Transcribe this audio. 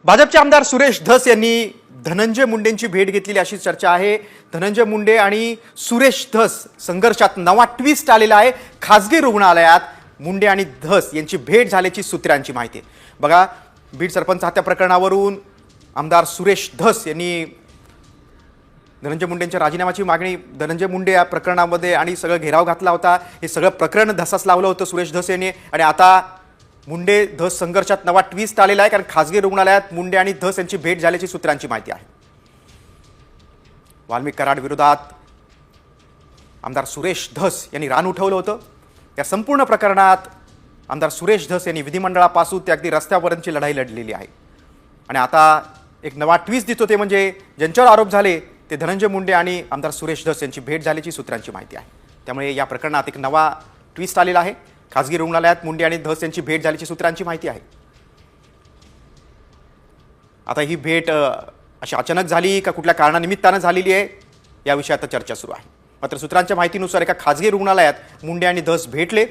भाजपचे आमदार सुरेश धस यांनी धनंजय मुंडेंची भेट घेतलेली अशी चर्चा आहे। धनंजय मुंडे आणि सुरेश धस संघर्षात नवा ट्विस्ट आलेला आहे। खासगी रुग्णालयात मुंडे आणि धस यांची भेट झाल्याची सूत्रांची माहिती आहे। बघा, बीड सरपंच हत्या प्रकरणावरून आमदार सुरेश धस यांनी धनंजय मुंडेंच्या राजीनाम्याची मागणी, धनंजय मुंडे या प्रकरणामध्ये आणि सगळं घेराव घातला होता। हे सगळं प्रकरण धसास लावलं होतं सुरेश धस यांनी आणि आता मुंडे धस संघर्षात नवा ट्विस्ट आलेला आहे, कारण खासगी रुग्णालयात मुंडे आणि धस यांची भेट झाल्याची सूत्रांची माहिती आहे। वाल्मिक कराड विरोधात आमदार सुरेश धस यांनी रान उठवलं होतं। या संपूर्ण प्रकरणात आमदार सुरेश धस यांनी विधिमंडळापासून ते अगदी रस्त्यापर्यंतची लढाई लढलेली आहे आणि आता एक नवा ट्विस्ट दिसतो, ते म्हणजे ज्यांच्यावर आरोप झाले ते धनंजय मुंडे आणि आमदार सुरेश धस यांची भेट झाल्याची सूत्रांची माहिती आहे। त्यामुळे या प्रकरणात एक नवा ट्विस्ट आलेला आहे। खासगी रुग्णालयात मुंडे आणि धस यांची भेट झाल्याची सूत्रांची माहिती आहे। आता ही भेट अशी अचानक झाली का कुठल्या कारणानिमित्तानं झालेली आहे या विषयात चर्चा सुरू आहे। मात्र सूत्रांच्या माहितीनुसार एका खासगी रुग्णालयात मुंडे आणि धस भेटले